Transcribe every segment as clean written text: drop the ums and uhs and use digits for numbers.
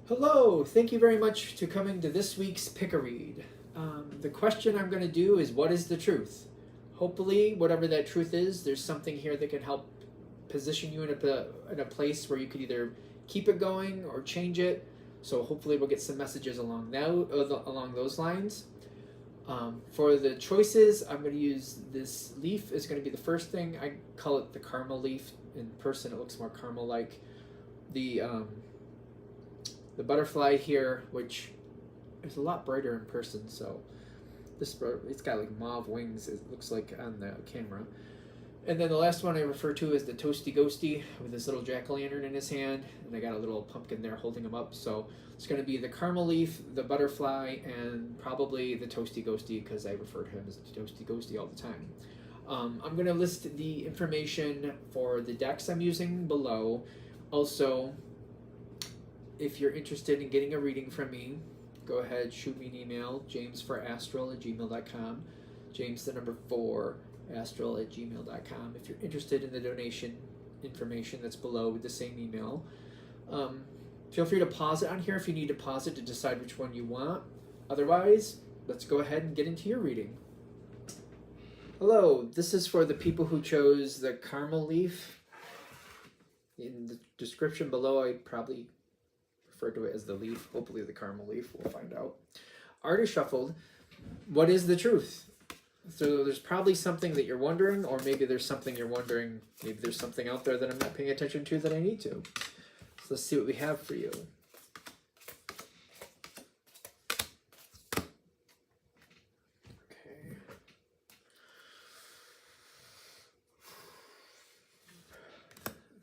Hello, thank you very much for coming to this week's Pick-a-Read. The question I'm going to do is, what is the truth? Hopefully, whatever that truth is, there's something here that can help position you in a place where you could either keep it going or change it. So hopefully we'll get some messages along those lines. For the choices, I'm going to use this leaf. Is going to be the first thing. I call it the caramel leaf. In person, it looks more caramel-like. The butterfly here, which is a lot brighter in person, so it's got like mauve wings, it looks like on the camera. And then the last one I refer to is the Toasty Ghosty with this little jack-o'-lantern in his hand, and I got a little pumpkin there holding him up. So it's going to be the caramel leaf, the butterfly, and probably the Toasty Ghosty, because I refer to him as the Toasty Ghosty all the time. I'm going to list the information for the decks I'm using below. Also, if you're interested in getting a reading from me, go ahead, shoot me an email, jamesforastral@gmail.com, James the number 4, astral@gmail.com. If you're interested in the donation information that's below with the same email, feel free to pause it on here if you need to pause it to decide which one you want. Otherwise, let's go ahead and get into your reading. Hello, this is for the people who chose the caramel leaf. In the description below, I probably refer to it as the leaf, hopefully the caramel leaf, we'll find out. Already shuffled. What is the truth? So there's probably something that you're wondering, or maybe there's something you're wondering, maybe there's something out there that I'm not paying attention to that I need to. So let's see what we have for you. Okay.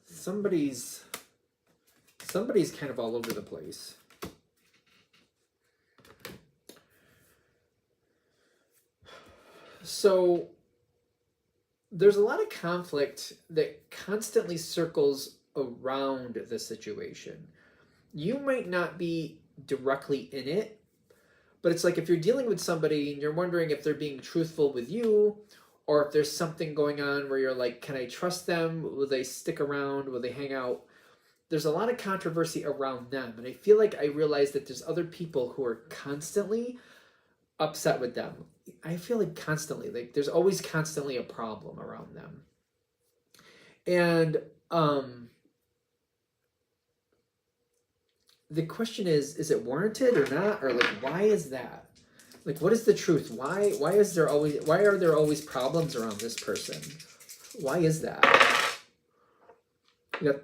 Somebody's kind of all over the place. So there's a lot of conflict that constantly circles around the situation. You might not be directly in it, but it's like if you're dealing with somebody and you're wondering if they're being truthful with you, or if there's something going on where you're like, can I trust them? Will they stick around? Will they hang out? There's a lot of controversy around them. And I feel like I realize that there's other people who are constantly upset with them. I feel like constantly, like there's always constantly a problem around them. And the question is it warranted or not? Or like, why is that? Like, what is the truth? Why are there always problems around this person? Why is that? You got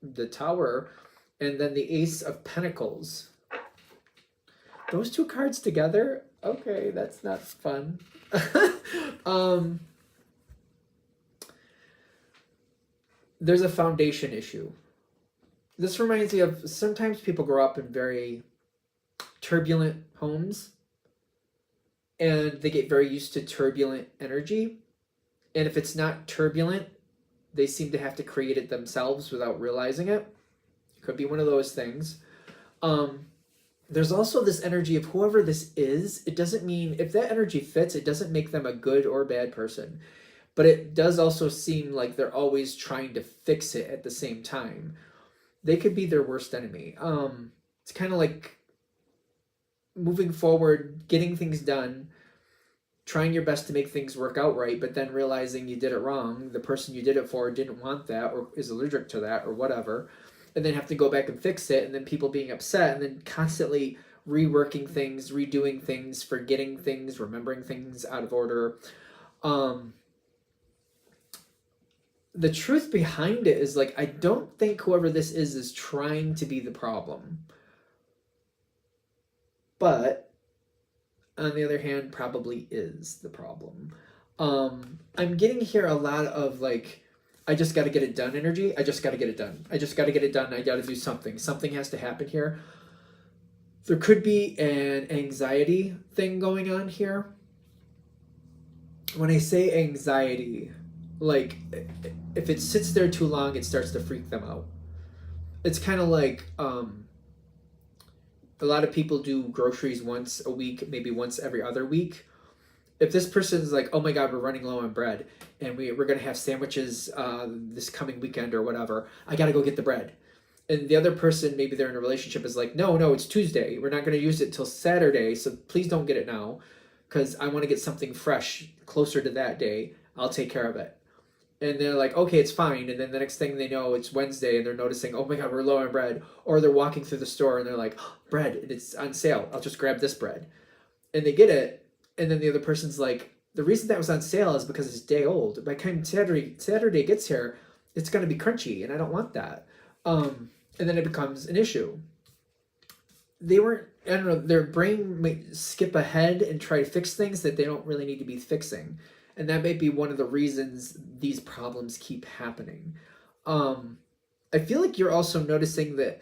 the Tower, and then the Ace of Pentacles. Those two cards together? Okay, that's not fun. There's a foundation issue. This reminds me of sometimes people grow up in very turbulent homes, and they get very used to turbulent energy. And if it's not turbulent, they seem to have to create it themselves without realizing it. It could be one of those things. There's also this energy of whoever this is. It doesn't mean, if that energy fits, it doesn't make them a good or bad person. But it does also seem like they're always trying to fix it at the same time. They could be their worst enemy. It's kind of like moving forward, getting things done, trying your best to make things work out right, but then realizing you did it wrong. The person you did it for didn't want that, or is allergic to that, or whatever, and then have to go back and fix it, and then people being upset, and then constantly reworking things, redoing things, forgetting things, remembering things out of order. The truth behind it is, like, I don't think whoever this is trying to be the problem. But on the other hand, probably is the problem. I'm getting here a lot of like, I just got to get it done energy. I just got to get it done. I just got to get it done. I got to do something. Something has to happen here. There could be an anxiety thing going on here. When I say anxiety, like if it sits there too long, it starts to freak them out. It's kind of like, a lot of people do groceries once a week, maybe once every other week. If this person's like, oh my God, we're running low on bread and we're going to have sandwiches this coming weekend or whatever, I got to go get the bread. And the other person, maybe they're in a relationship, is like, no, it's Tuesday. We're not going to use it till Saturday, so please don't get it now, because I want to get something fresh closer to that day. I'll take care of it. And they're like, okay, it's fine. And then the next thing they know, it's Wednesday, and they're noticing, oh my God, we're low on bread. Or they're walking through the store, and they're like, oh, bread, it's on sale. I'll just grab this bread. And they get it, and then the other person's like, the reason that was on sale is because it's day old. By the time Saturday gets here, it's going to be crunchy, and I don't want that. And then it becomes an issue. They weren't, I don't know, their brain might skip ahead and try to fix things that they don't really need to be fixing. And that may be one of the reasons these problems keep happening. I feel like you're also noticing that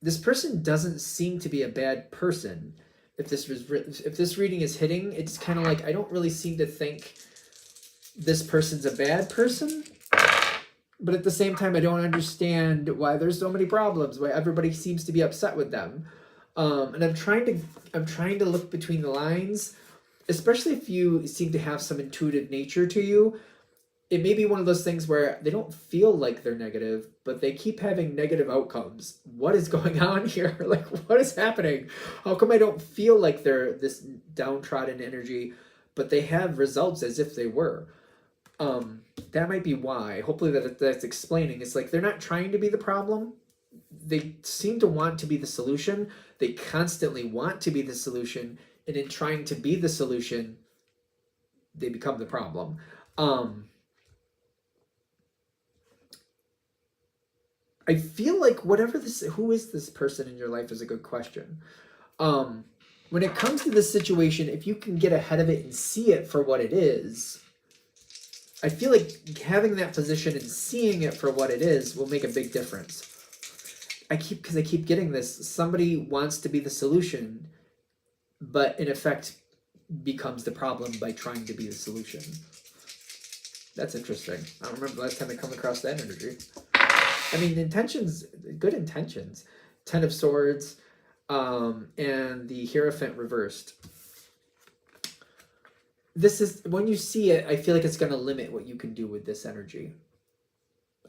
this person doesn't seem to be a bad person. If this reading is hitting, it's kind of like, I don't really seem to think this person's a bad person. But at the same time, I don't understand why there's so many problems, why everybody seems to be upset with them. And I'm trying to look between the lines, especially if you seem to have some intuitive nature to you. It may be one of those things where they don't feel like they're negative, but they keep having negative outcomes. What is going on here? Like, what is happening? How come I don't feel like they're this downtrodden energy, but they have results as if they were? That might be why. Hopefully that's explaining. It's like they're not trying to be the problem. They seem to want to be the solution. They constantly want to be the solution. And in trying to be the solution, they become the problem. I feel like who is this person in your life is a good question. When it comes to this situation, if you can get ahead of it and see it for what it is, I feel like having that position and seeing it for what it is will make a big difference. Because I keep getting this. Somebody wants to be the solution, but in effect becomes the problem by trying to be the solution. That's interesting. I don't remember the last time I come across that energy. I mean, good intentions. 10 of Swords, and the Hierophant reversed. This is, when you see it, I feel like it's going to limit what you can do with this energy.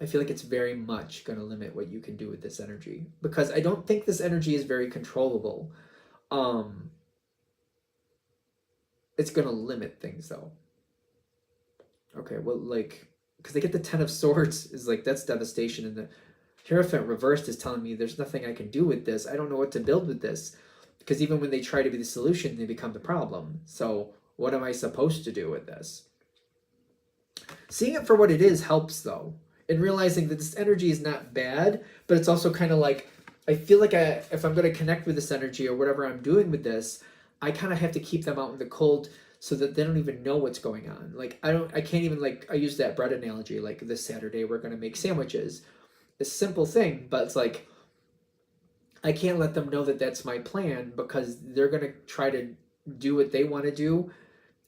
I feel like it's very much going to limit what you can do with this energy. Because I don't think this energy is very controllable. It's going to limit things, though. Okay, well, like, because they get the 10 of Swords, is like, that's devastation. And the Hierophant reversed is telling me there's nothing I can do with this. I don't know what to build with this. Because even when they try to be the solution, they become the problem. So what am I supposed to do with this? Seeing it for what it is helps, though. And realizing that this energy is not bad, but it's also kind of like, I feel like if I'm going to connect with this energy or whatever I'm doing with this, I kind of have to keep them out in the cold so that they don't even know what's going on. Like, I can't even, like, I use that bread analogy, like this Saturday we're going to make sandwiches. A simple thing, but it's like, I can't let them know that that's my plan because they're going to try to do what they want to do.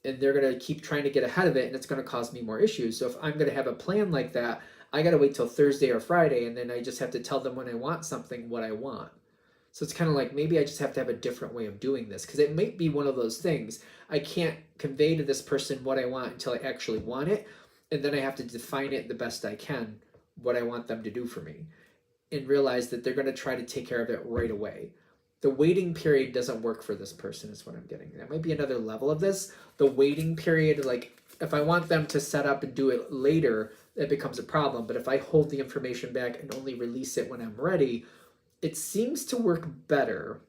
And they're going to keep trying to get ahead of it, and it's going to cause me more issues. So if I'm going to have a plan like that, I got to wait till Thursday or Friday, and then I just have to tell them when I want something, what I want. So it's kind of like, maybe I just have to have a different way of doing this, because it might be one of those things. I can't convey to this person what I want until I actually want it, and then I have to define it the best I can, what I want them to do for me, and realize that they're going to try to take care of it right away. The waiting period doesn't work for this person is what I'm getting. That might be another level of this. The waiting period, like, if I want them to set up and do it later, it becomes a problem. But if I hold the information back and only release it when I'm ready, it seems to work better.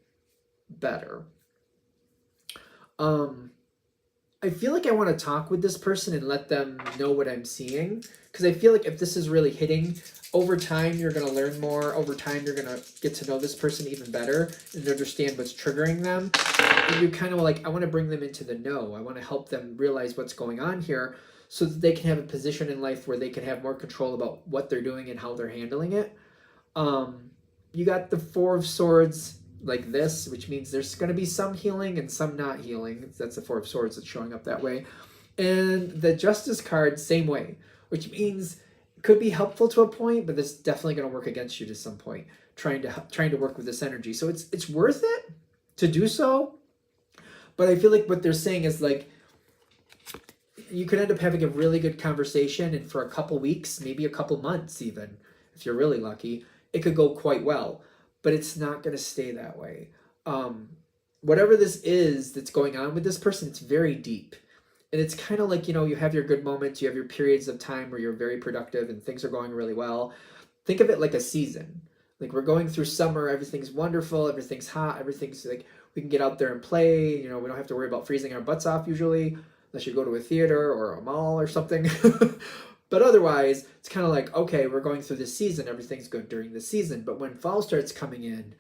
I feel like I want to talk with this person and let them know what I'm seeing. Because I feel like if this is really hitting, over time you're going to learn more. Over time you're going to get to know this person even better and understand what's triggering them. And you're kind of like, I want to bring them into the know. I want to help them realize what's going on here so that they can have a position in life where they can have more control about what they're doing and how they're handling it. You got the 4 of Swords like this, which means there's going to be some healing and some not healing. That's the 4 of Swords that's showing up that way. And the Justice card, same way, which means it could be helpful to a point, but it's definitely going to work against you to some point, trying to work with this energy. So it's worth it to do so. But I feel like what they're saying is, like, you could end up having a really good conversation, and for a couple weeks, maybe a couple months even, if you're really lucky, it could go quite well, but it's not going to stay that way. Whatever this is that's going on with this person, it's very deep. And it's kind of like, you have your good moments, you have your periods of time where you're very productive and things are going really well. Think of it like a season. Like we're going through summer, everything's wonderful, everything's hot, everything's like we can get out there and play. We don't have to worry about freezing our butts off usually, unless you go to a theater or a mall or something. But otherwise, it's kind of like, okay, we're going through this season, everything's good during the season. But when fall starts coming in,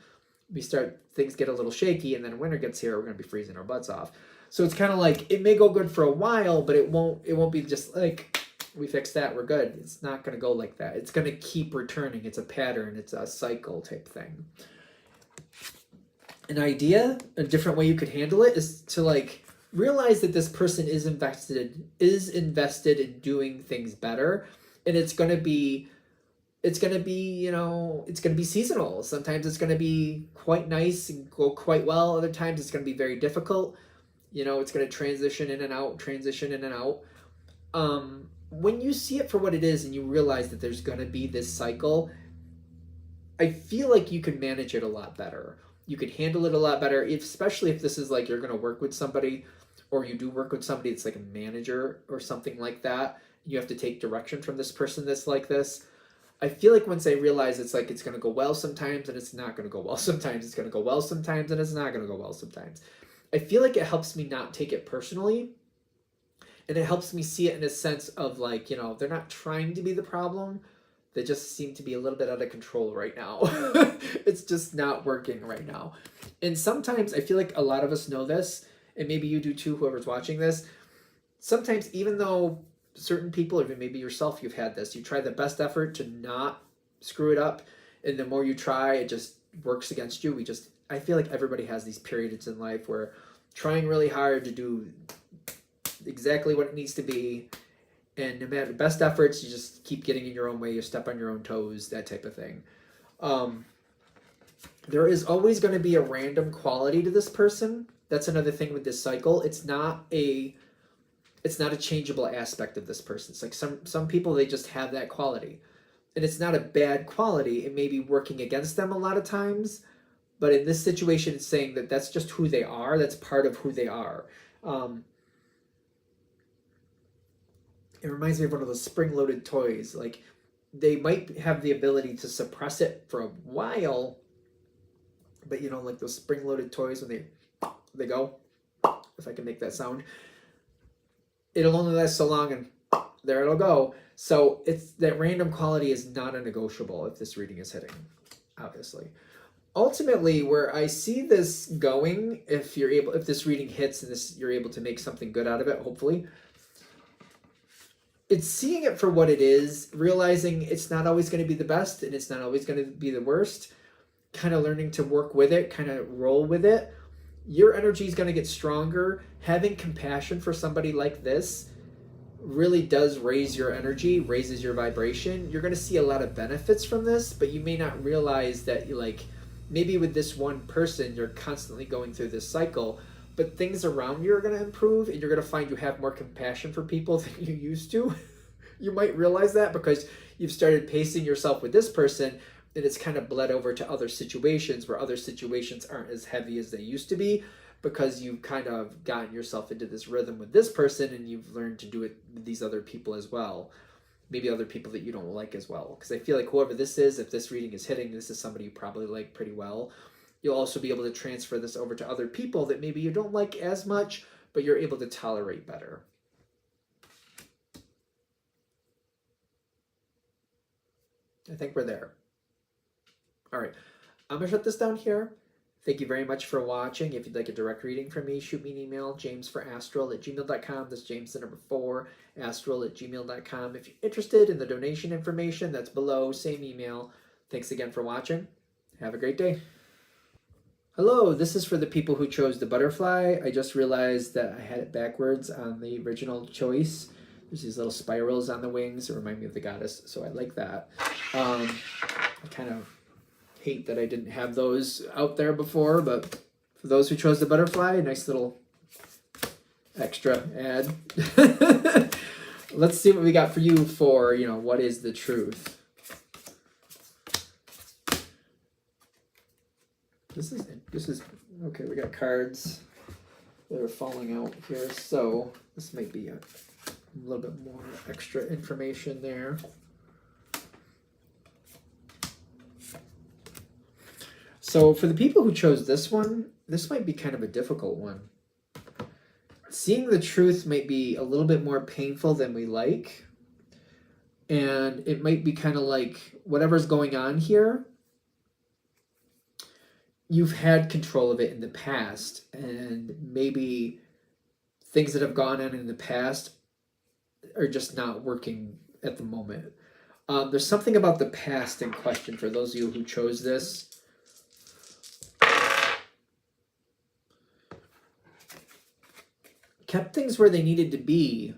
things get a little shaky, and then winter gets here, we're going to be freezing our butts off. So it's kind of like, it may go good for a while, but it won't be just like, we fixed that, we're good. It's not going to go like that. It's going to keep returning. It's a pattern. It's a cycle type thing. An idea, a different way you could handle it is to like realize that this person is invested in doing things better, and it's going to be seasonal. Sometimes it's going to be quite nice and go quite well. Other times it's going to be very difficult. It's going to transition in and out. When you see it for what it is and you realize that there's going to be this cycle, I feel like you can manage it a lot better. You could handle it a lot better, especially if this is like you're going to work with somebody, or you do work with somebody that's like a manager or something like that. You have to take direction from this person that's like this. I feel like once I realize it's like it's going to go well sometimes and it's not going to go well sometimes, it's going to go well sometimes and it's not going to go well sometimes. I feel like it helps me not take it personally, and it helps me see it in a sense of like, they're not trying to be the problem. They just seem to be a little bit out of control right now. It's just not working right now. And sometimes I feel like a lot of us know this, and maybe you do too, whoever's watching this. Sometimes even though certain people, or even maybe yourself, you've had this, you try the best effort to not screw it up, and the more you try, it just works against you. I feel like everybody has these periods in life where trying really hard to do exactly what it needs to be, and no matter the best efforts, you just keep getting in your own way, you step on your own toes, that type of thing. There is always going to be a random quality to this person. That's another thing with this cycle. It's not a changeable aspect of this person. It's like some people, they just have that quality. And it's not a bad quality. It may be working against them a lot of times, but in this situation, it's saying that that's just who they are. That's part of who they are. It reminds me of one of those spring-loaded toys. Like, they might have the ability to suppress it for a while, but like those spring-loaded toys when they go, if I can make that sound, it'll only last so long, and there it'll go. So it's that random quality is not a negotiable if this reading is hitting, obviously. Ultimately, where I see this going, if this reading hits and you're able to make something good out of it, hopefully, it's seeing it for what it is, realizing it's not always going to be the best and it's not always going to be the worst, kind of learning to work with it, kind of roll with it. Your energy is going to get stronger. Having compassion for somebody like this really does raise your energy, raises your vibration. You're going to see a lot of benefits from this, but you may not realize that maybe with this one person, you're constantly going through this cycle, but things around you are going to improve, and you're going to find you have more compassion for people than you used to. You might realize that because you've started pacing yourself with this person, and it's kind of bled over to other situations where other situations aren't as heavy as they used to be, because you've kind of gotten yourself into this rhythm with this person, and you've learned to do it with these other people as well. Maybe other people that you don't like as well. Because I feel like whoever this is, if this reading is hitting, this is somebody you probably like pretty well. You'll also be able to transfer this over to other people that maybe you don't like as much, but you're able to tolerate better. I think we're there. All right, I'm going to shut this down here. Thank you very much for watching. If you'd like a direct reading from me, shoot me an email, jamesforastral@gmail.com. That's James, the number 4, astral@gmail.com. If you're interested in the donation information, that's below, same email. Thanks again for watching. Have a great day. Hello, this is for the people who chose the butterfly. I just realized that I had it backwards on the original choice. There's these little spirals on the wings that remind me of the goddess, so I like that. I kind of hate that I didn't have those out there before, but for those who chose the butterfly, a nice little extra ad. Let's see what we got for you for, what is the truth? This is okay. We got cards that are falling out here, so this might be a little bit more extra information there. So for the people who chose this one, this might be kind of a difficult one. Seeing the truth might be a little bit more painful than we like. And it might be kind of like whatever's going on here, you've had control of it in the past. And maybe things that have gone on in the past are just not working at the moment. There's something about the past in question for those of you who chose this. Kept things where they needed to be,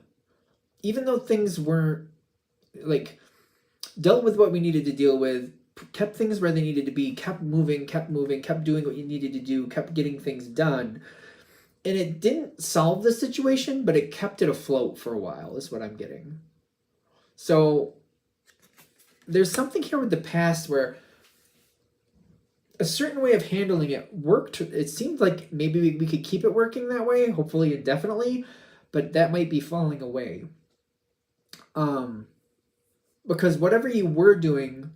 even though things weren't, like, dealt with what we needed to deal with, kept things where they needed to be, kept moving, kept doing what you needed to do, kept getting things done. And it didn't solve the situation, but it kept it afloat for a while, is what I'm getting. So there's something here with the past where a certain way of handling it worked. It seemed like maybe we could keep it working that way, hopefully indefinitely, but that might be falling away. Because whatever you were doing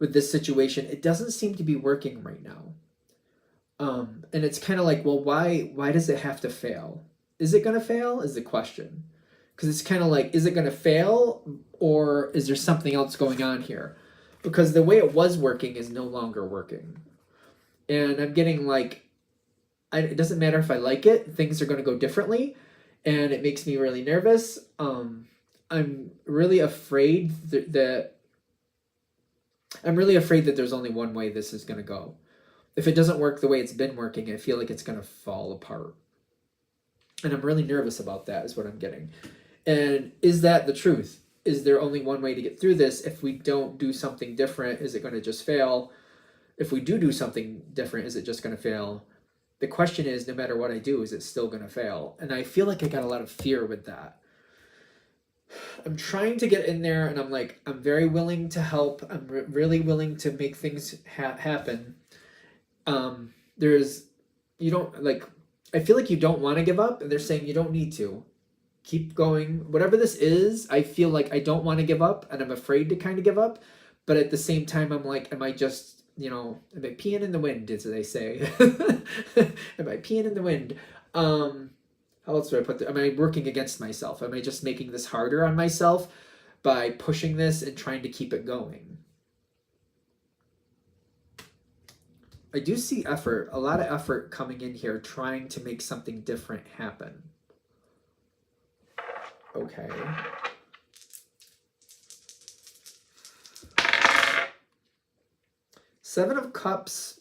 with this situation, it doesn't seem to be working right now. And it's kind of like, well, why does it have to fail? Is it going to fail is the question. Because it's kind of like, is it going to fail, or is there something else going on here? Because the way it was working is no longer working. And I'm getting like, it doesn't matter if I like it, things are going to go differently. And it makes me really nervous. I'm really afraid that there's only one way this is going to go. If it doesn't work the way it's been working, I feel like it's going to fall apart. And I'm really nervous about that, is what I'm getting. And is that the truth? Is there only one way to get through this? If we don't do something different, is it going to just fail? If we do something different, is it just going to fail? The question is, no matter what I do, is it still going to fail? And I feel like I got a lot of fear with that. I'm trying to get in there, and I'm like, I'm very willing to help. I'm really willing to make things happen. You don't, like, I feel like you don't want to give up, and they're saying you don't need to. Keep going. Whatever this is, I feel like I don't want to give up, and I'm afraid to kind of give up. But at the same time, I'm like, am I just, am I peeing in the wind, as they say? Am I peeing in the wind? How else do I put that? Am I working against myself? Am I just making this harder on myself by pushing this and trying to keep it going? I do see effort, a lot of effort coming in here, trying to make something different happen. Okay. Seven of Cups,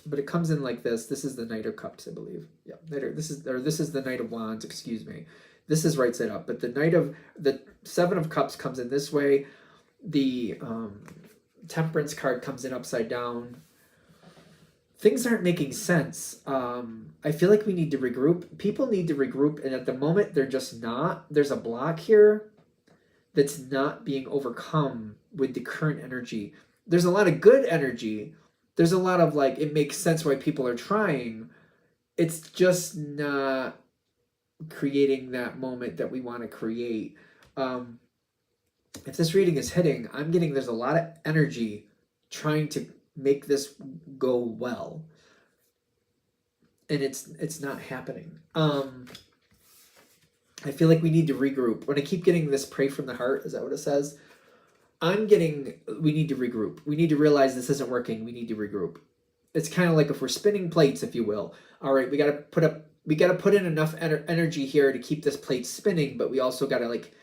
but it comes in like this. This is the Knight of Cups, I believe. Yeah, this is the Knight of Wands, excuse me. This is right side up, but the Seven of Cups comes in this way. The Temperance card comes in upside down. Things aren't making sense. I feel like we need to regroup. People need to regroup, and at the moment, they're just not. There's a block here that's not being overcome with the current energy. There's a lot of good energy. There's a lot of, like, it makes sense why people are trying. It's just not creating that moment that we want to create. If this reading is hitting, I'm getting there's a lot of energy trying to make this go well, and it's not happening. I feel like we need to regroup. When I keep getting this pray from the heart, is that what it says? I'm getting, we need to regroup. We need to realize this isn't working. We need to regroup. It's kind of like if we're spinning plates, if you will. All right, we got to put in enough energy here to keep this plate spinning, but we also got to, like,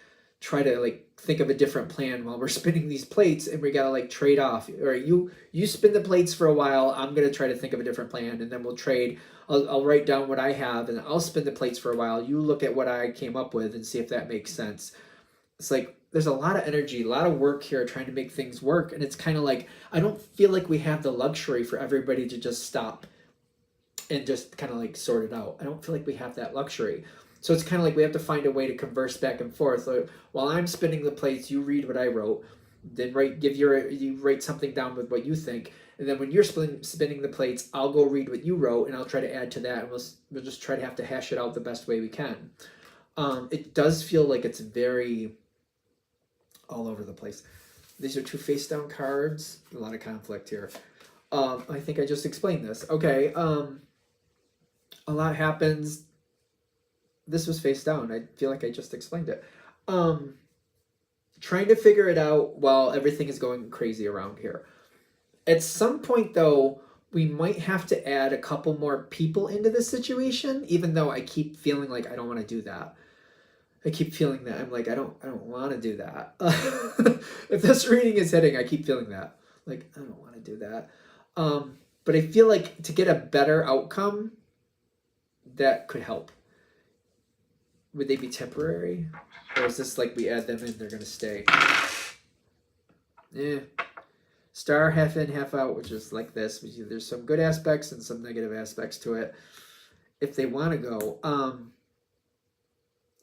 try to, like, think of a different plan while we're spinning these plates, and we got to, like, trade off. All right, you spin the plates for a while. I'm going to try to think of a different plan, and then we'll trade. I'll write down what I have, and I'll spin the plates for a while. You look at what I came up with and see if that makes sense. It's like, there's a lot of energy, a lot of work here trying to make things work. And it's kind of like, I don't feel like we have the luxury for everybody to just stop and just kind of, like, sort it out. I don't feel like we have that luxury. So it's kind of like we have to find a way to converse back and forth. Like, while I'm spinning the plates, you read what I wrote, then you write something down with what you think. And then when you're spinning the plates, I'll go read what you wrote and I'll try to add to that, and we'll just try to have to hash it out the best way we can. It does feel like it's very all over the place. These are 2 face down cards. A lot of conflict here. I think I just explained this. Okay. A lot happens. This was face down. I feel like I just explained it. Trying to figure it out while everything is going crazy around here. At some point, though, we might have to add a couple more people into this situation, even though I keep feeling like I don't want to do that. I keep feeling that. I'm like, I don't want to do that. If this reading is hitting, I keep feeling that. Like, I don't want to do that. But I feel like to get a better outcome, that could help. Would they be temporary? Or is this like we add them in, they're going to stay? Yeah. Star half in, half out, which is like this. There's some good aspects and some negative aspects to it. If they want to go.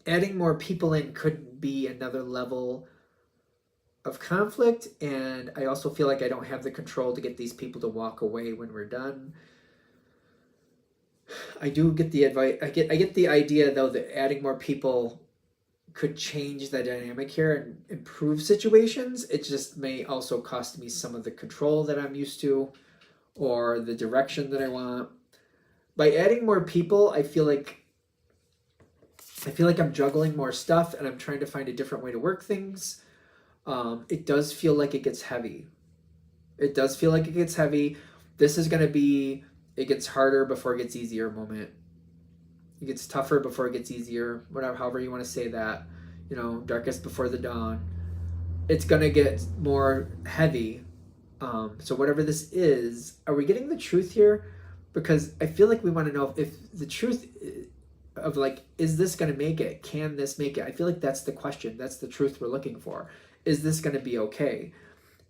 Adding more people in could be another level of conflict. And I also feel like I don't have the control to get these people to walk away when we're done. I do get the advice. I get the idea, though, that adding more people could change the dynamic here and improve situations. It just may also cost me some of the control that I'm used to or the direction that I want. By adding more people, I feel like I'm juggling more stuff and I'm trying to find a different way to work things. It does feel like it gets heavy. This is going to be, it gets harder before it gets easier moment. It gets tougher before it gets easier, whatever, however you want to say that. Darkest before the dawn. It's going to get more heavy. So whatever this is, are we getting the truth here? Because I feel like we want to know if the truth of like, is this going to make it? Can this make it? I feel like that's the question. That's the truth we're looking for. Is this going to be okay?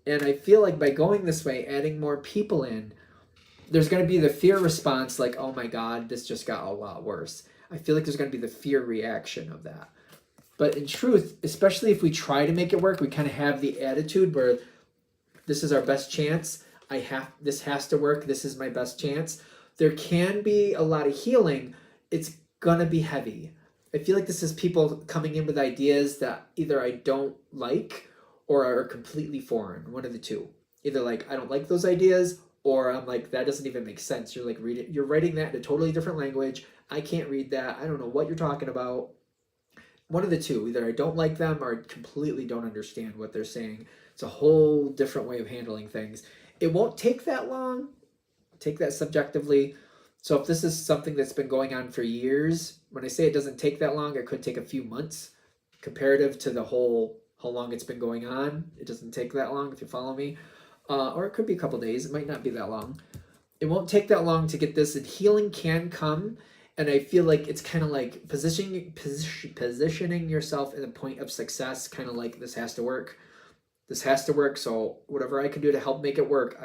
And I feel like by going this way, adding more people in, there's going to be the fear response, like, oh my God, this just got a lot worse. I feel like there's going to be the fear reaction of that. But in truth, especially if we try to make it work, we kind of have the attitude where this is our best chance. This has to work. This is my best chance. There can be a lot of healing. It's going to be heavy. I feel like this is people coming in with ideas that either I don't like or are completely foreign. One of the two. Either like, I don't like those ideas, or I'm like, that doesn't even make sense. You're like, you're writing that in a totally different language. I can't read that. I don't know what you're talking about. One of the two. Either I don't like them or I completely don't understand what they're saying. It's a whole different way of handling things. It won't take that long. Take that subjectively. So if this is something that's been going on for years, when I say it doesn't take that long, it could take a few months. Comparative to the whole, how long it's been going on, it doesn't take that long, if you follow me. Or it could be a couple days. It might not be that long. It won't take that long to get this, and healing can come. And I feel like it's kind of like positioning yourself in the point of success, kind of like this has to work. This has to work. So whatever I can do to help make it work,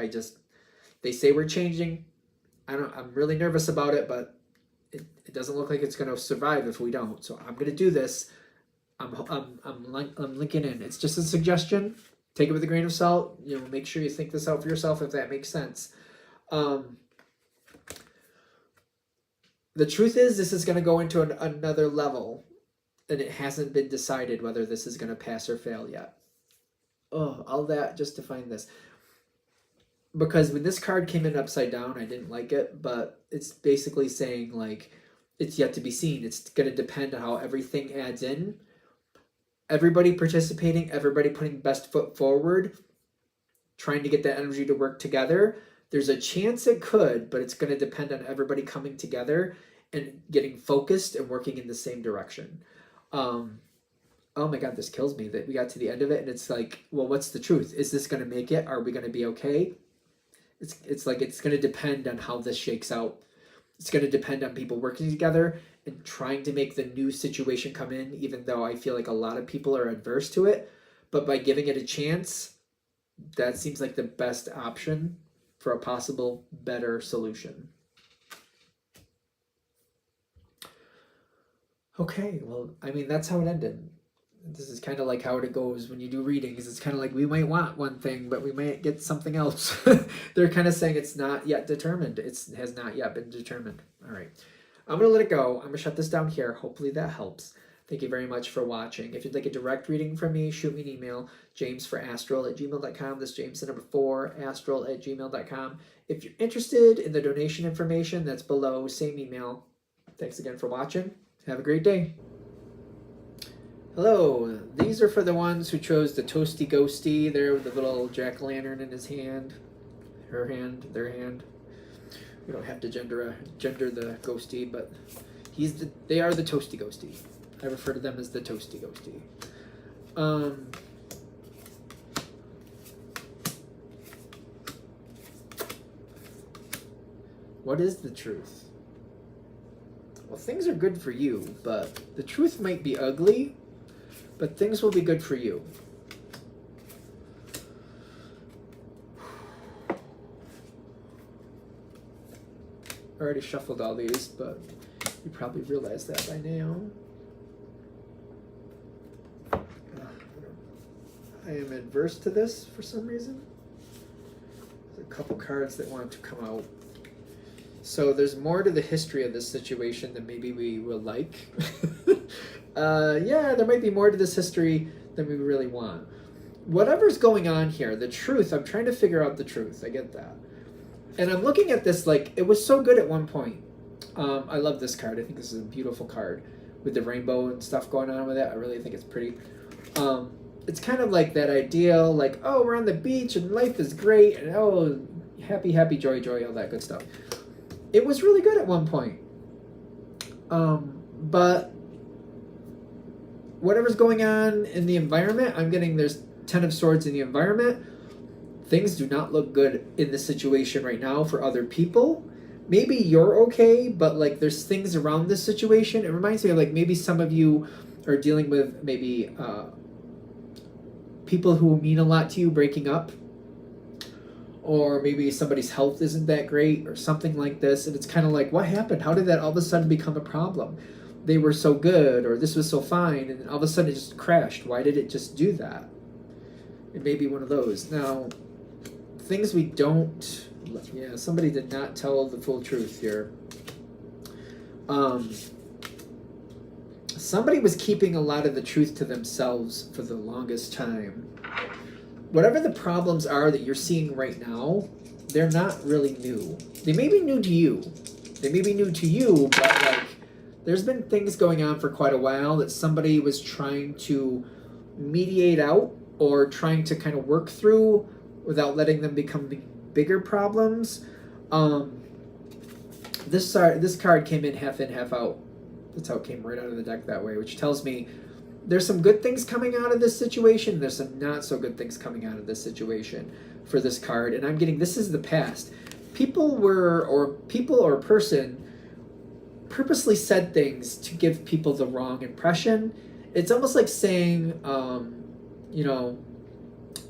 they say we're changing. I'm really nervous about it, but it doesn't look like it's going to survive if we don't. So I'm going to do this. I'm linking in. It's just a suggestion. Take it with a grain of salt. Make sure you think this out for yourself if that makes sense. The truth is, this is going to go into another level, and it hasn't been decided whether this is going to pass or fail yet. Oh, all that just to find this. Because when this card came in upside down, I didn't like it, but it's basically saying, like, it's yet to be seen. It's going to depend on how everything adds in. Everybody participating, everybody putting best foot forward, trying to get that energy to work together. There's a chance it could, but it's going to depend on everybody coming together and getting focused and working in the same direction. Oh my God, this kills me that we got to the end of it and it's like, well, what's the truth? Is this going to make it? Are we going to be okay? It's like, it's going to depend on how this shakes out. It's going to depend on people working together and trying to make the new situation come in, even though I feel like a lot of people are adverse to it. But by giving it a chance, that seems like the best option for a possible better solution. Okay, well, I mean, that's how it ended. This is kind of like how it goes when you do readings. It's kind of like we might want one thing, but we might get something else. They're kind of saying it's not yet determined. It has not yet been determined. All right. I'm going to let it go. I'm going to shut this down here. Hopefully that helps. Thank you very much for watching. If you'd like a direct reading from me, shoot me an email, jamesforastral@gmail.com. That's James the number 4, astral@gmail.com. If you're interested in the donation information, that's below, same email. Thanks again for watching. Have a great day. Hello, these are for the ones who chose the Toasty Ghosty there with the little jack-o'-lantern in his hand. Her hand, their hand. We don't have to gender the ghosty, but they are the Toasty Ghosty. I refer to them as the Toasty Ghosty. What is the truth? Well, things are good for you, but the truth might be ugly, but things will be good for you. I already shuffled all these, but you probably realize that by now. I am adverse to this for some reason. There's a couple cards that want to come out. So there's more to the history of this situation than maybe we will like. Yeah, there might be more to this history than we really want. Whatever's going on here, the truth, I'm trying to figure out the truth. I get that. And I'm looking at this like, it was so good at one point. I love this card. I think this is a beautiful card with the rainbow and stuff going on with it. I really think it's pretty. It's kind of like that ideal, like, oh, we're on the beach and life is great, and oh, happy, happy, joy, joy, all that good stuff. It was really good at one point. But whatever's going on in the environment, I'm getting there's 10 of Swords in the environment. Things do not look good in the situation right now for other people. Maybe you're okay, but like there's things around this situation. It reminds me of like maybe some of you are dealing with maybe people who mean a lot to you breaking up, or maybe somebody's health isn't that great or something like this, and it's kind of like, what happened? How did that all of a sudden become a problem? They were so good, or this was so fine, and all of a sudden it just crashed. Why did it just do that? It may be one of those. Now, things we don't... Yeah, somebody did not tell the full truth here. Somebody was keeping a lot of the truth to themselves for the longest time. Whatever the problems are that you're seeing right now, they're not really new. They may be new to you. They may be new to you, but like, there's been things going on for quite a while that somebody was trying to mediate out or trying to kind of work through without letting them become bigger problems. This card came in, half out. That's how it came right out of the deck that way, which tells me there's some good things coming out of this situation. There's some not so good things coming out of this situation for this card. And I'm getting, this is the past. People or person purposely said things to give people the wrong impression. It's almost like saying, you know,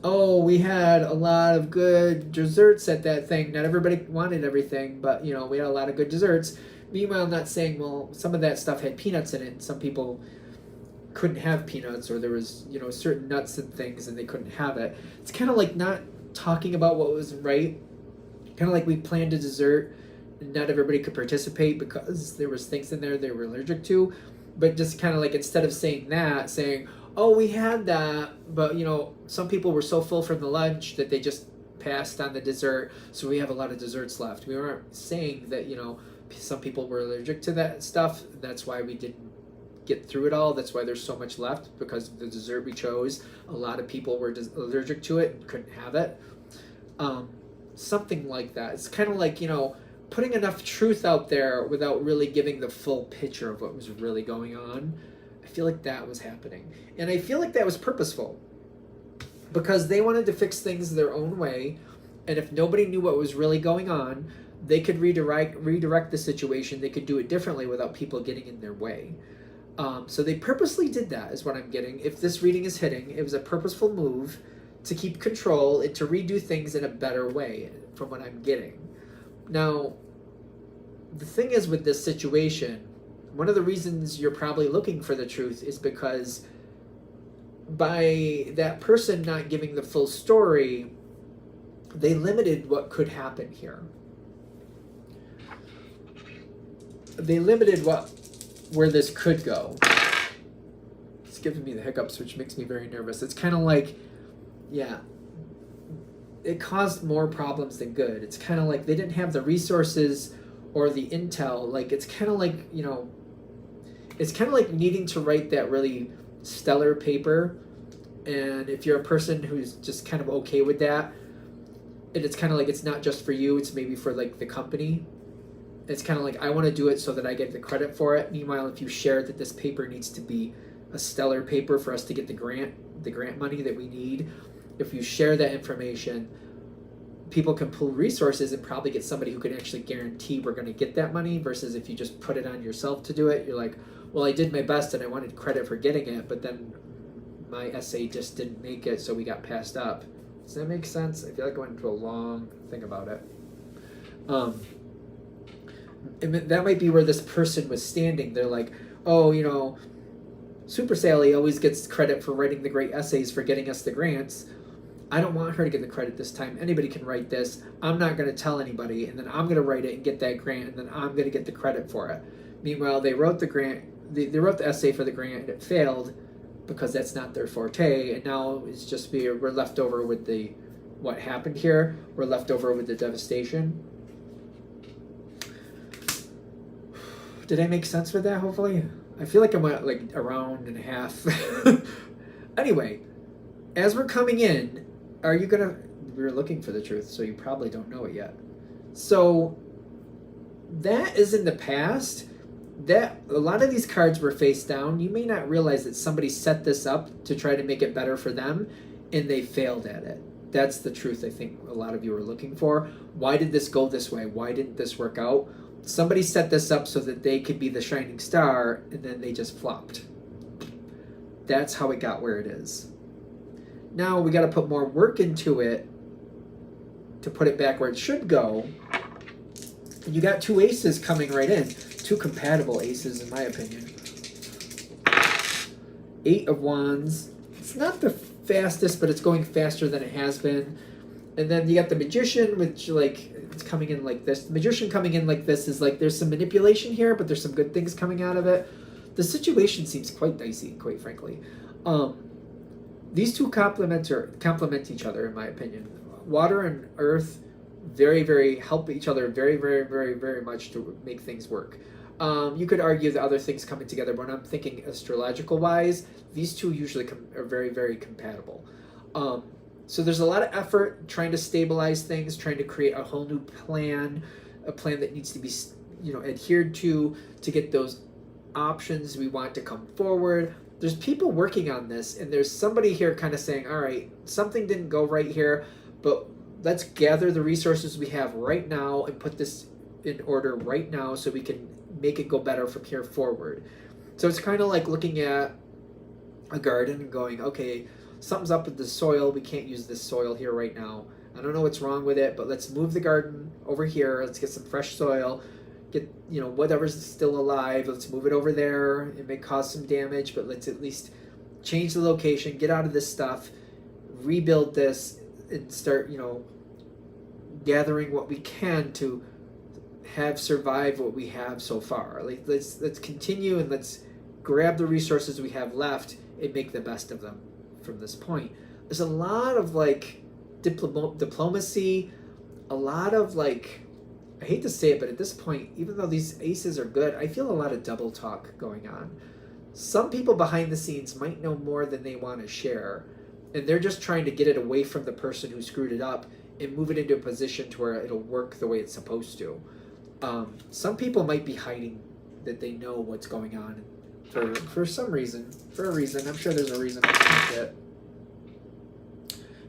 oh, we had a lot of good desserts at that thing. Not everybody wanted everything, but, you know, we had a lot of good desserts. Meanwhile, not saying, well, some of that stuff had peanuts in it, and some people couldn't have peanuts, or there was, you know, certain nuts and things, and they couldn't have it. It's kind of like not talking about what was right. Kind of like we planned a dessert, and not everybody could participate because there was things in there they were allergic to. But just kind of like, instead of saying that, saying, oh, we had that, but, you know, some people were so full from the lunch that they just passed on the dessert, so we have a lot of desserts left. We weren't saying that, you know, some people were allergic to that stuff. That's why we didn't get through it all. That's why there's so much left, because the dessert we chose, a lot of people were allergic to it and couldn't have it. Something like that. It's kind of like, you know, putting enough truth out there without really giving the full picture of what was really going on. I feel like that was happening. And I feel like that was purposeful, because they wanted to fix things their own way. And if nobody knew what was really going on, they could redirect the situation. They could do it differently without people getting in their way. So they purposely did that, is what I'm getting. If this reading is hitting, it was a purposeful move to keep control and to redo things in a better way, from what I'm getting. Now, the thing is with this situation, one of the reasons you're probably looking for the truth is because by that person not giving the full story, they limited what could happen here. They limited where this could go. It's giving me the hiccups, which makes me very nervous. It's kind of like, yeah, it caused more problems than good. It's kind of like they didn't have the resources or the intel. Like, it's kind of like, you know, it's kind of like needing to write that really stellar paper. And if you're a person who's just kind of okay with that, and it's kind of like it's not just for you, it's maybe for like the company. It's kind of like, I want to do it so that I get the credit for it. Meanwhile, if you share that this paper needs to be a stellar paper for us to get the grant money that we need, if you share that information, people can pool resources and probably get somebody who can actually guarantee we're going to get that money, versus if you just put it on yourself to do it, you're like, well, I did my best and I wanted credit for getting it, but then my essay just didn't make it, so we got passed up. Does that make sense? I feel like I went into a long thing about it. And that might be where this person was standing. They're like, oh, you know, Super Sally always gets credit for writing the great essays for getting us the grants. I don't want her to get the credit this time. Anybody can write this. I'm not going to tell anybody, and then I'm going to write it and get that grant, and then I'm going to get the credit for it. Meanwhile, they wrote the grant, they wrote the essay for the grant, and it failed because that's not their forte, and now it's just we're left over with what happened here. We're left over with the devastation. Did I make sense with that, hopefully? I feel like I'm at like a round and a half. Anyway, as we're coming in, we're looking for the truth, so you probably don't know it yet. So that is in the past. That a lot of these cards were face down. You may not realize that somebody set this up to try to make it better for them, and they failed at it. That's the truth I think a lot of you are looking for. Why did this go this way? Why didn't this work out? Somebody set this up so that they could be the shining star, and then they just flopped. That's how it got where it is. Now we got to put more work into it to put it back where it should go. And you got two aces coming right in. Two compatible aces, in my opinion. 8 of Wands. It's not the fastest, but it's going faster than it has been. And then you got the Magician, which, like, it's coming in like this. The Magician coming in like this is like there's some manipulation here, but there's some good things coming out of it. The situation seems quite dicey, quite frankly. These two complement each other, in my opinion. Water and Earth very, very help each other very, very, very, very much to make things work. You could argue the other things coming together, but when I'm thinking astrological-wise, these two usually are very, very compatible. So there's a lot of effort trying to stabilize things, trying to create a whole new plan, a plan that needs to be, adhered to get those options we want to come forward. There's people working on this, and there's somebody here kind of saying, all right, something didn't go right here, but let's gather the resources we have right now and put this in order right now so we can make it go better from here forward. So it's kind of like looking at a garden and going, okay, something's up with the soil. We can't use this soil here right now. I don't know what's wrong with it, but let's move the garden over here. Let's get some fresh soil. Get, whatever's still alive. Let's move it over there. It may cause some damage, but let's at least change the location, get out of this stuff, rebuild this, and start, gathering what we can to have survived what we have so far. Like, let's continue and let's grab the resources we have left and make the best of them from this point. There's a lot of like diplomacy, a lot of like, I hate to say it, but at this point, even though these aces are good, I feel a lot of double talk going on. Some people behind the scenes might know more than they want to share, and they're just trying to get it away from the person who screwed it up and move it into a position to where it'll work the way it's supposed to. Some people might be hiding that they know what's going on for some reason. For a reason. I'm sure there's a reason behind it.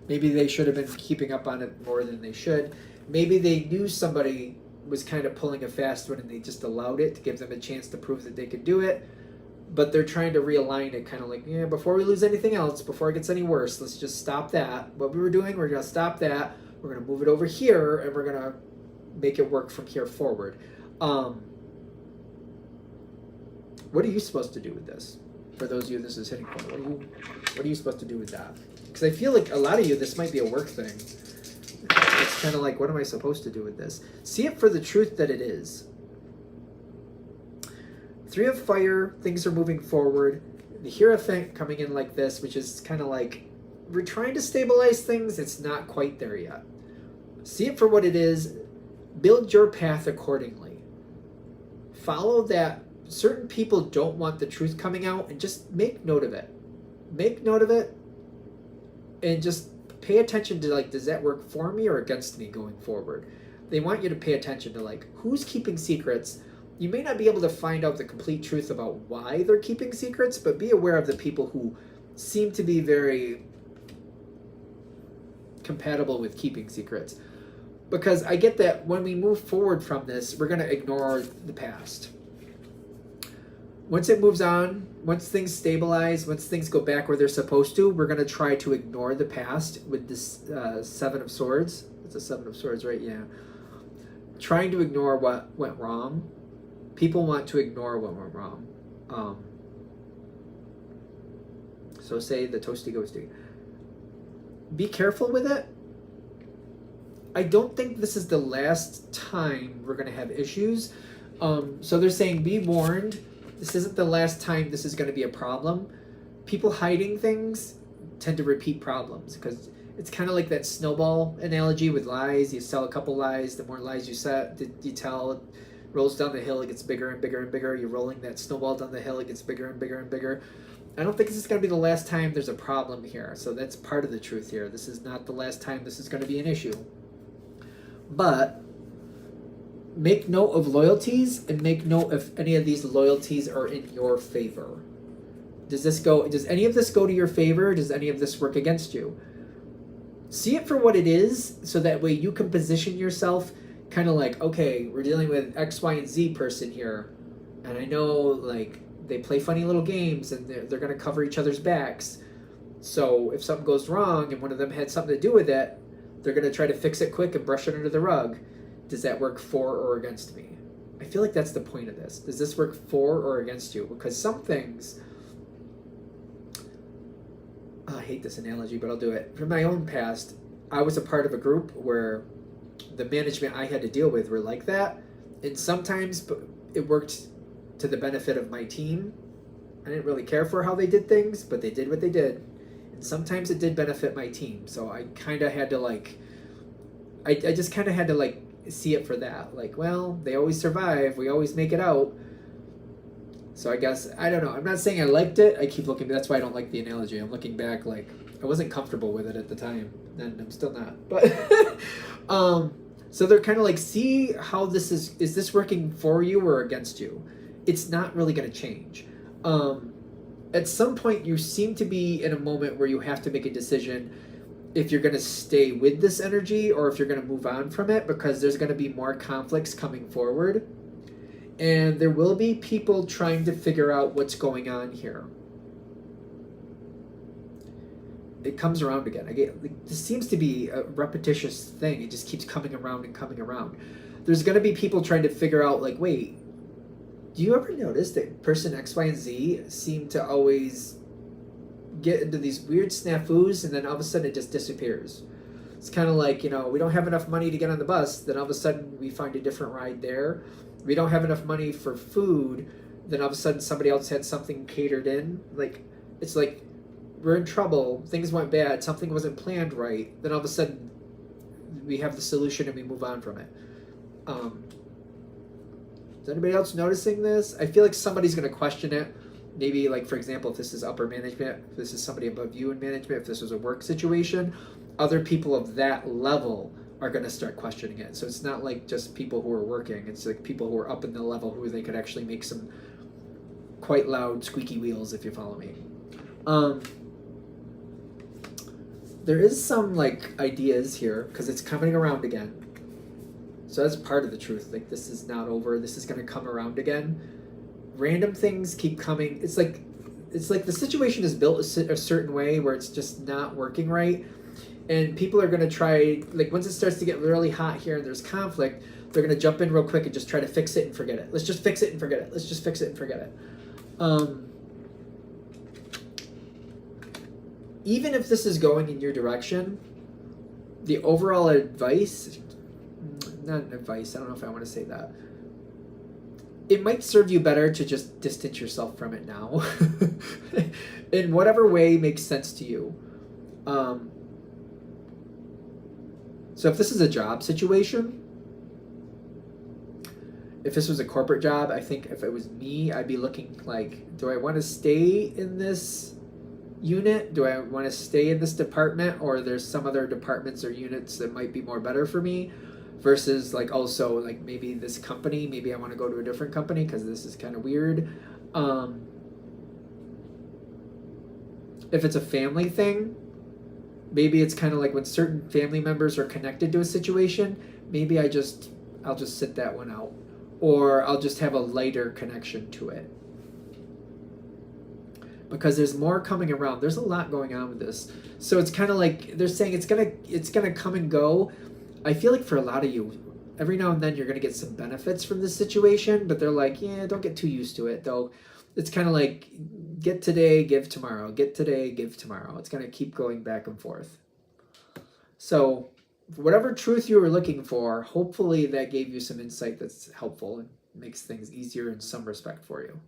Maybe they should have been keeping up on it more than they should. Maybe they knew somebody was kind of pulling a fast one and they just allowed it to give them a chance to prove that they could do it. But they're trying to realign it, kind of like, before we lose anything else, before it gets any worse, let's just stop that. What we were doing, we're going to stop that. We're going to move it over here, and we're going to make it work from here forward. What are you supposed to do with this? For those of you this is hitting for, what are you supposed to do with that? Because I feel like a lot of you, this might be a work thing. It's kind of like, what am I supposed to do with this? See it for the truth that it is. 3 of Fire, things are moving forward. The Hierophant coming in like this, which is kind of like, we're trying to stabilize things. It's not quite there yet. See it for what it is. Build your path accordingly. Follow that. Certain people don't want the truth coming out, and just make note of it. Make note of it, and just pay attention to, like, does that work for me or against me going forward? They want you to pay attention to, like, who's keeping secrets. You may not be able to find out the complete truth about why they're keeping secrets, but be aware of the people who seem to be very compatible with keeping secrets. Because I get that when we move forward from this, we're going to ignore the past. Once it moves on, once things stabilize, once things go back where they're supposed to, we're going to try to ignore the past with this 7 of Swords. It's a 7 of Swords, right? Yeah. Trying to ignore what went wrong. People want to ignore what went wrong. So say the Toasty Ghosty. Be careful with it. I don't think this is the last time we're going to have issues. So they're saying be warned. This isn't the last time this is going to be a problem. People hiding things tend to repeat problems because it's kind of like that snowball analogy with lies. You sell a couple lies. The more lies you tell, it rolls down the hill. It gets bigger and bigger and bigger. You're rolling that snowball down the hill. It gets bigger and bigger and bigger. I don't think this is going to be the last time there's a problem here. So that's part of the truth here. This is not the last time this is going to be an issue. But make note of loyalties and make note if any of these loyalties are in your favor. Does any of this go to your favor? Does any of this work against you? See it for what it is, so that way you can position yourself kind of like, okay, we're dealing with X, Y, and Z person here. And I know, like, they play funny little games and they're going to cover each other's backs. So if something goes wrong and one of them had something to do with it, they're going to try to fix it quick and brush it under the rug. Does that work for or against me? I feel like that's the point of this. Does this work for or against you? Because some things, I hate this analogy, but I'll do it. From my own past, I was a part of a group where the management I had to deal with were like that. And sometimes it worked to the benefit of my team. I didn't really care for how they did things, but they did what they did. And sometimes it did benefit my team. So I kind of had to, like, I just kind of had to, like, see it for that. Like, well, they always survive. We always make it out. So I guess, I don't know. I'm not saying I liked it. I keep looking. That's why I don't like the analogy. I'm looking back, like, I wasn't comfortable with it at the time. And I'm still not. But, so they're kind of like, see how this is this working for you or against you? It's not really going to change. At some point, you seem to be in a moment where you have to make a decision if you're going to stay with this energy or if you're going to move on from it, because there's going to be more conflicts coming forward. And there will be people trying to figure out what's going on here. It comes around again. This seems to be a repetitious thing. It just keeps coming around and coming around. There's going to be people trying to figure out, like, wait, do you ever notice that person X, Y, and Z seem to always get into these weird snafus and then all of a sudden it just disappears? It's kind of like, we don't have enough money to get on the bus, then all of a sudden we find a different ride there. We don't have enough money for food, then all of a sudden somebody else had something catered in. Like, it's like we're in trouble, things went bad, something wasn't planned right, then all of a sudden we have the solution and we move on from it. Is anybody else noticing this? I feel like somebody's going to question it. Maybe, like, for example, if this is upper management, if this is somebody above you in management, if this was a work situation, other people of that level are going to start questioning it. So it's not like just people who are working. It's like people who are up in the level who they could actually make some quite loud squeaky wheels, if you follow me. There is some, like, ideas here, because it's coming around again. So that's part of the truth. Like, this is not over. This is going to come around again. Random things keep coming. It's like the situation is built a certain way where it's just not working right. And people are going to try, like, once it starts to get really hot here and there's conflict, they're going to jump in real quick and just try to fix it and forget it. Let's just fix it and forget it. Let's just fix it and forget it. even if this is going in your direction, the overall advice, not advice, I don't know if I want to say that. It might serve you better to just distance yourself from it now in whatever way makes sense to you. So if this is a job situation, if this was a corporate job, I think if it was me, I'd be looking like, do I want to stay in this unit? Do I want to stay in this department? Or there's some other departments or units that might be more better for me? Versus like also like maybe this company, maybe I want to go to a different company because this is kind of weird. If it's a family thing, maybe it's kind of like when certain family members are connected to a situation, maybe I'll just sit that one out, or I'll just have a lighter connection to it. Because there's more coming around. There's a lot going on with this. So it's kind of like they're saying it's gonna come and go. I feel like for a lot of you, every now and then you're gonna get some benefits from this situation, but they're like, yeah, don't get too used to it though. It's kind of like get today, give tomorrow. Get today, give tomorrow. It's gonna keep going back and forth. So whatever truth you were looking for, hopefully that gave you some insight that's helpful and makes things easier in some respect for you.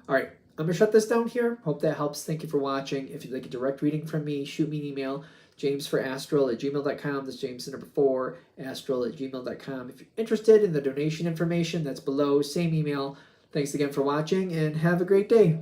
All right, I'm gonna shut this down here. Hope that helps. Thank you for watching. If you'd like a direct reading from me, shoot me an email, jamesforastral@gmail.com. That's James the number 4, astral@gmail.com. If you're interested in the donation information, that's below, same email. Thanks again for watching and have a great day.